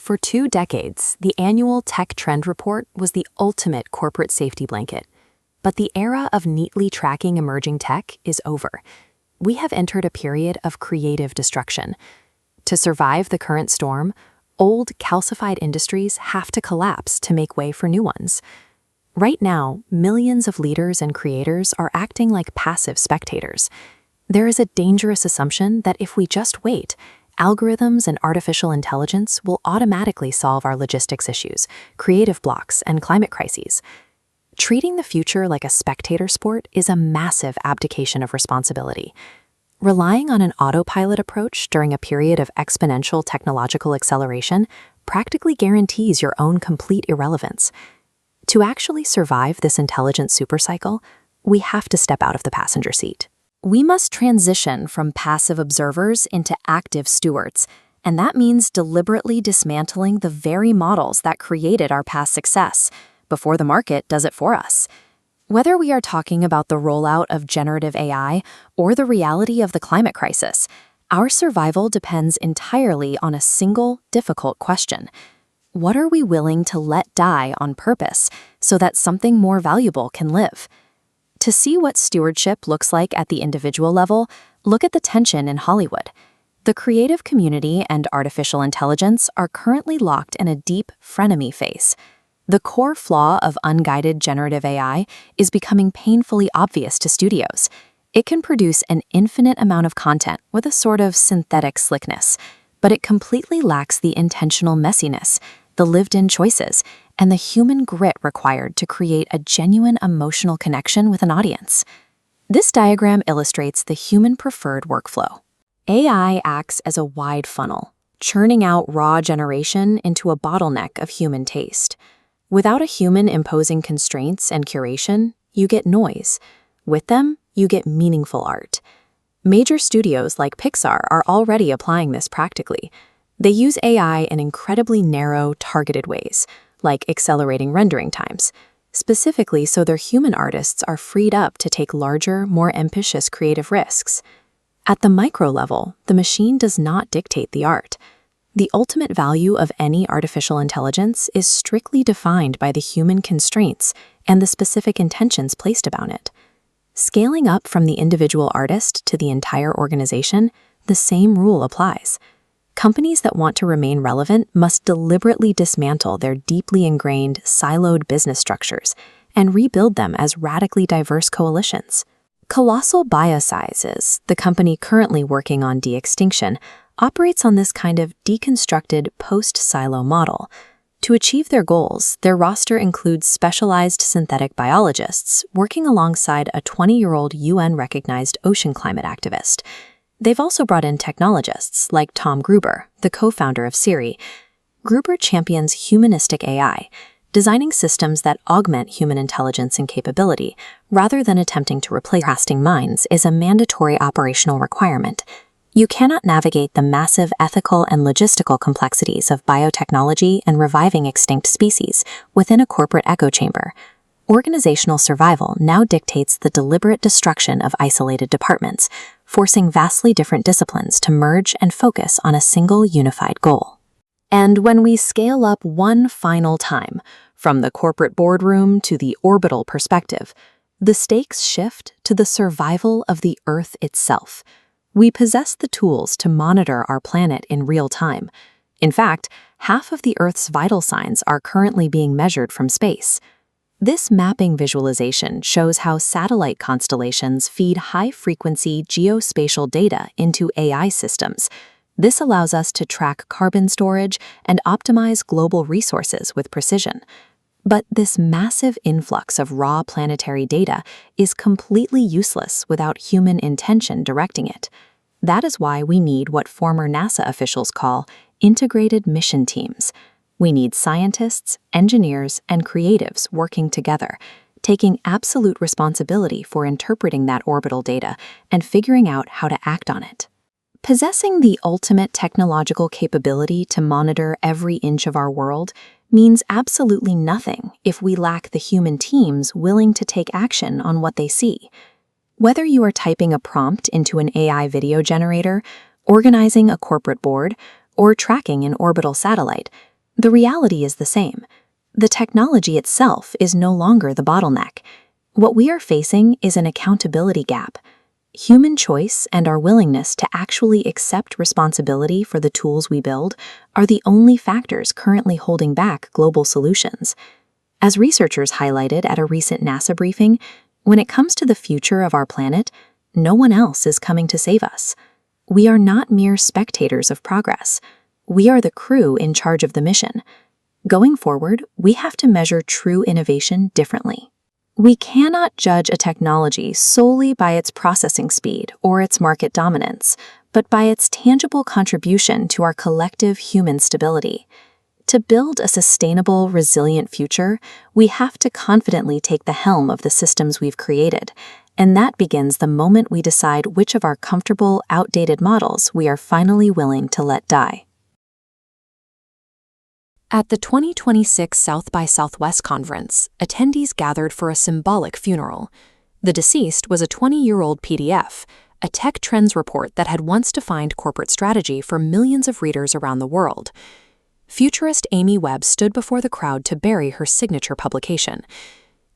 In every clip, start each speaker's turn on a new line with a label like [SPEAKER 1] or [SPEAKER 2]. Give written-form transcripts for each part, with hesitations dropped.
[SPEAKER 1] For 2 decades, the annual Tech Trend Report was the ultimate corporate safety blanket. But the era of neatly tracking emerging tech is over. We have entered a period of creative destruction. To survive the current storm, old, calcified industries have to collapse to make way for new ones. Right now, millions of leaders and creators are acting like passive spectators. There is a dangerous assumption that if we just wait, algorithms and artificial intelligence will automatically solve our logistics issues, creative blocks, and climate crises. Treating the future like a spectator sport is a massive abdication of responsibility. Relying on an autopilot approach during a period of exponential technological acceleration practically guarantees your own complete irrelevance. To actually survive this intelligence supercycle, we have to step out of the passenger seat. We must transition from passive observers into active stewards, and that means deliberately dismantling the very models that created our past success before the market does it for us. Whether we are talking about the rollout of generative AI or the reality of the climate crisis, our survival depends entirely on a single, difficult question. What are we willing to let die on purpose so that something more valuable can live? To see what stewardship looks like at the individual level, look at the tension in Hollywood. The creative community and artificial intelligence are currently locked in a deep frenemy phase. The core flaw of unguided generative AI is becoming painfully obvious to studios. It can produce an infinite amount of content with a sort of synthetic slickness, but it completely lacks the intentional messiness, the lived-in choices, and the human grit required to create a genuine emotional connection with an audience. This diagram illustrates the human-preferred workflow. AI acts as a wide funnel, churning out raw generation into a bottleneck of human taste. Without a human imposing constraints and curation, you get noise. With them, you get meaningful art. Major studios like Pixar are already applying this practically. They use AI in incredibly narrow, targeted ways, like accelerating rendering times, specifically so their human artists are freed up to take larger, more ambitious creative risks. At the micro level, the machine does not dictate the art. The ultimate value of any artificial intelligence is strictly defined by the human constraints and the specific intentions placed about it. Scaling up from the individual artist to the entire organization, the same rule applies. Companies that want to remain relevant must deliberately dismantle their deeply ingrained, siloed business structures and rebuild them as radically diverse coalitions. Colossal Biosciences, the company currently working on de-extinction, operates on this kind of deconstructed post-silo model. To achieve their goals, their roster includes specialized synthetic biologists working alongside a 20-year-old UN-recognized ocean climate activist. They've also brought in technologists like Tom Gruber, the co-founder of Siri. Gruber champions humanistic AI, designing systems that augment human intelligence and capability, rather than attempting to replace casting minds is a mandatory operational requirement. You cannot navigate the massive ethical and logistical complexities of biotechnology and reviving extinct species within a corporate echo chamber. Organizational survival now dictates the deliberate destruction of isolated departments, forcing vastly different disciplines to merge and focus on a single unified goal. And when we scale up one final time, from the corporate boardroom to the orbital perspective, the stakes shift to the survival of the Earth itself. We possess the tools to monitor our planet in real time. In fact, half of the Earth's vital signs are currently being measured from space. This mapping visualization shows how satellite constellations feed high-frequency geospatial data into AI systems. This allows us to track carbon storage and optimize global resources with precision. But this massive influx of raw planetary data is completely useless without human intention directing it. That is why we need what former NASA officials call integrated mission teams. We need scientists, engineers, and creatives working together, taking absolute responsibility for interpreting that orbital data and figuring out how to act on it. Possessing the ultimate technological capability to monitor every inch of our world means absolutely nothing if we lack the human teams willing to take action on what they see. Whether you are typing a prompt into an AI video generator, organizing a corporate board, or tracking an orbital satellite, The reality is the same. The technology itself is no longer the bottleneck. What we are facing is an accountability gap. Human choice and our willingness to actually accept responsibility for the tools we build are the only factors currently holding back global solutions. As researchers highlighted at a recent NASA briefing, when it comes to the future of our planet, no one else is coming to save us. We are not mere spectators of progress. We are the crew in charge of the mission. Going forward, we have to measure true innovation differently. We cannot judge a technology solely by its processing speed or its market dominance, but by its tangible contribution to our collective human stability. To build a sustainable, resilient future, we have to confidently take the helm of the systems we've created, and that begins the moment we decide which of our comfortable, outdated models we are finally willing to let die. At the 2026 South by Southwest conference, attendees gathered for a symbolic funeral. The deceased was a 20-year-old PDF, a tech trends report that had once defined corporate strategy for millions of readers around the world. Futurist Amy Webb stood before the crowd to bury her signature publication.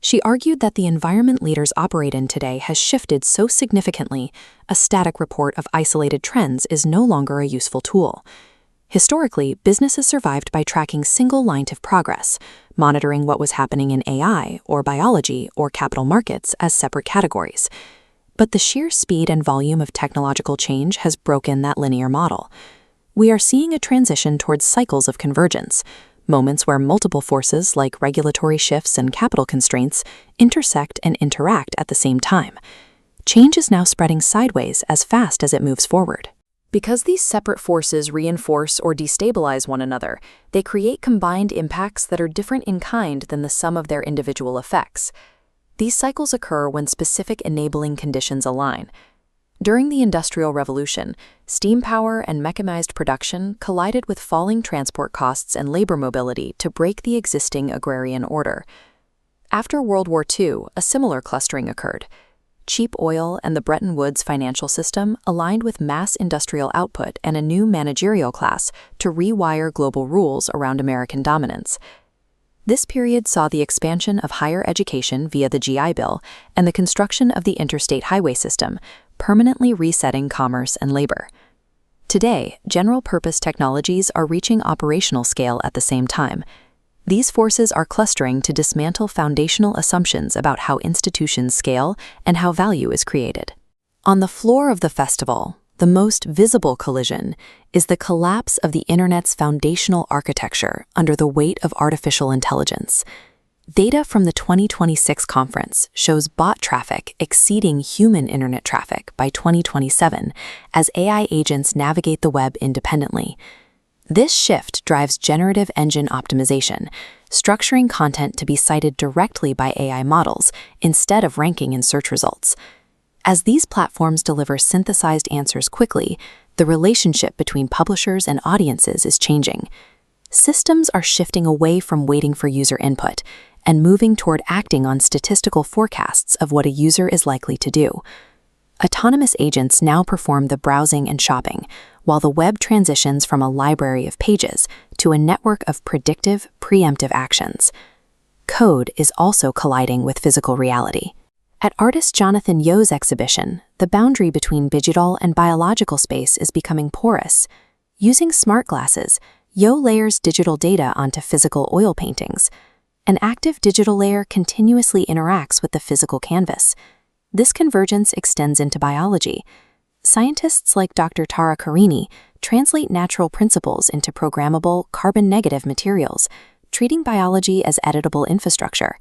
[SPEAKER 1] She argued that the environment leaders operate in today has shifted so significantly, a static report of isolated trends is no longer a useful tool. Historically, businesses survived by tracking single lines of progress, monitoring what was happening in AI or biology or capital markets as separate categories. But the sheer speed and volume of technological change has broken that linear model. We are seeing a transition towards cycles of convergence, moments where multiple forces like regulatory shifts and capital constraints intersect and interact at the same time. Change is now spreading sideways as fast as it moves forward. Because these separate forces reinforce or destabilize one another, they create combined impacts that are different in kind than the sum of their individual effects. These cycles occur when specific enabling conditions align. During the Industrial Revolution, steam power and mechanized production collided with falling transport costs and labor mobility to break the existing agrarian order. After World War II, a similar clustering occurred. Cheap oil and the Bretton Woods financial system aligned with mass industrial output and a new managerial class to rewire global rules around American dominance. This period saw the expansion of higher education via the GI Bill and the construction of the interstate highway system, permanently resetting commerce and labor. Today, general-purpose technologies are reaching operational scale at the same time. These forces are clustering to dismantle foundational assumptions about how institutions scale and how value is created. On the floor of the festival, the most visible collision is the collapse of the Internet's foundational architecture under the weight of artificial intelligence. Data from the 2026 conference shows bot traffic exceeding human internet traffic by 2027 as AI agents navigate the web independently. This shift drives generative engine optimization, structuring content to be cited directly by AI models instead of ranking in search results. As these platforms deliver synthesized answers quickly, the relationship between publishers and audiences is changing. Systems are shifting away from waiting for user input and moving toward acting on statistical forecasts of what a user is likely to do. Autonomous agents now perform the browsing and shopping, while the web transitions from a library of pages to a network of predictive, preemptive actions. Code is also colliding with physical reality. At artist Jonathan Yeo's exhibition, the boundary between digital and biological space is becoming porous. Using smart glasses, Yeo layers digital data onto physical oil paintings. An active digital layer continuously interacts with the physical canvas. This convergence extends into biology. Scientists like Dr. Tara Carini translate natural principles into programmable, carbon-negative materials, treating biology as editable infrastructure.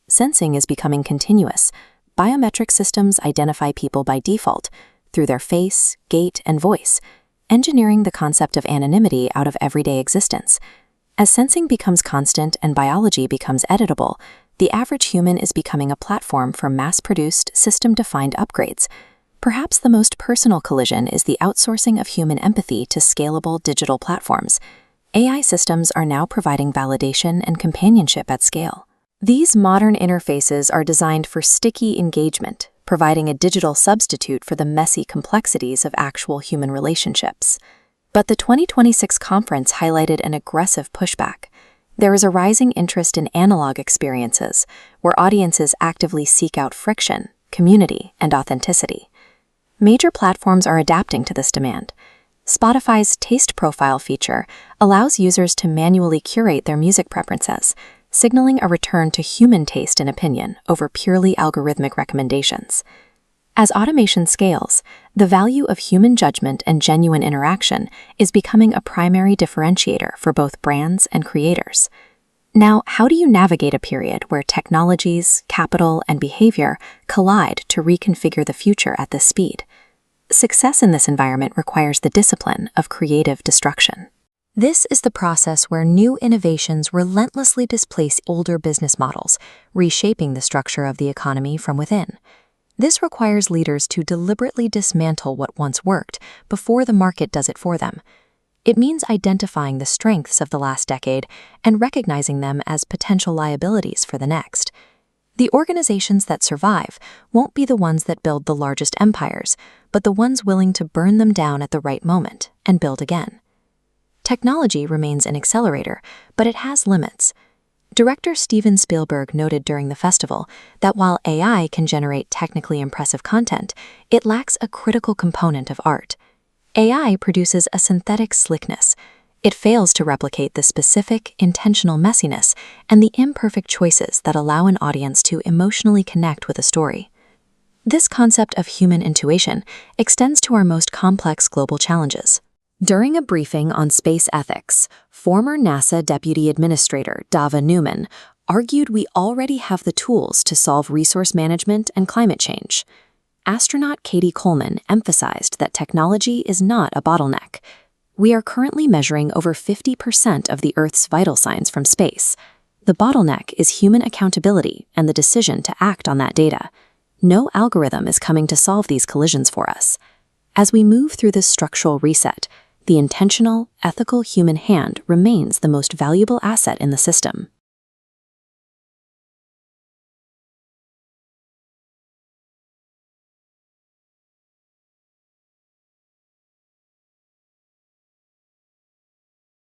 [SPEAKER 1] Sensing is becoming continuous. Biometric systems identify people by default, through their face, gait, and voice, engineering the concept of anonymity out of everyday existence. As sensing becomes constant and biology becomes editable, the average human is becoming a platform for mass-produced, system-defined upgrades. Perhaps the most personal collision is the outsourcing of human empathy to scalable digital platforms. AI systems are now providing validation and companionship at scale. These modern interfaces are designed for sticky engagement, providing a digital substitute for the messy complexities of actual human relationships. But the 2026 conference highlighted an aggressive pushback. There is a rising interest in analog experiences, where audiences actively seek out friction, community, and authenticity. Major platforms are adapting to this demand. Spotify's Taste Profile feature allows users to manually curate their music preferences, signaling a return to human taste and opinion over purely algorithmic recommendations. As automation scales, the value of human judgment and genuine interaction is becoming a primary differentiator for both brands and creators. Now, how do you navigate a period where technologies, capital, and behavior collide to reconfigure the future at this speed? Success in this environment requires the discipline of creative destruction. This is the process where new innovations relentlessly displace older business models, reshaping the structure of the economy from within. This requires leaders to deliberately dismantle what once worked before the market does it for them. It means identifying the strengths of the last decade and recognizing them as potential liabilities for the next. The organizations that survive won't be the ones that build the largest empires, but the ones willing to burn them down at the right moment and build again. Technology remains an accelerator, but it has limits. Director Steven Spielberg noted during the festival that while AI can generate technically impressive content, it lacks a critical component of art. AI produces a synthetic slickness. It fails to replicate the specific, intentional messiness and the imperfect choices that allow an audience to emotionally connect with a story. This concept of human intuition extends to our most complex global challenges. During a briefing on space ethics, former NASA Deputy Administrator Dava Newman argued we already have the tools to solve resource management and climate change. Astronaut Katie Coleman emphasized that technology is not a bottleneck. We are currently measuring over 50% of the Earth's vital signs from space. The bottleneck is human accountability and the decision to act on that data. No algorithm is coming to solve these collisions for us. As we move through this structural reset, the intentional, ethical human hand remains the most valuable asset in the system.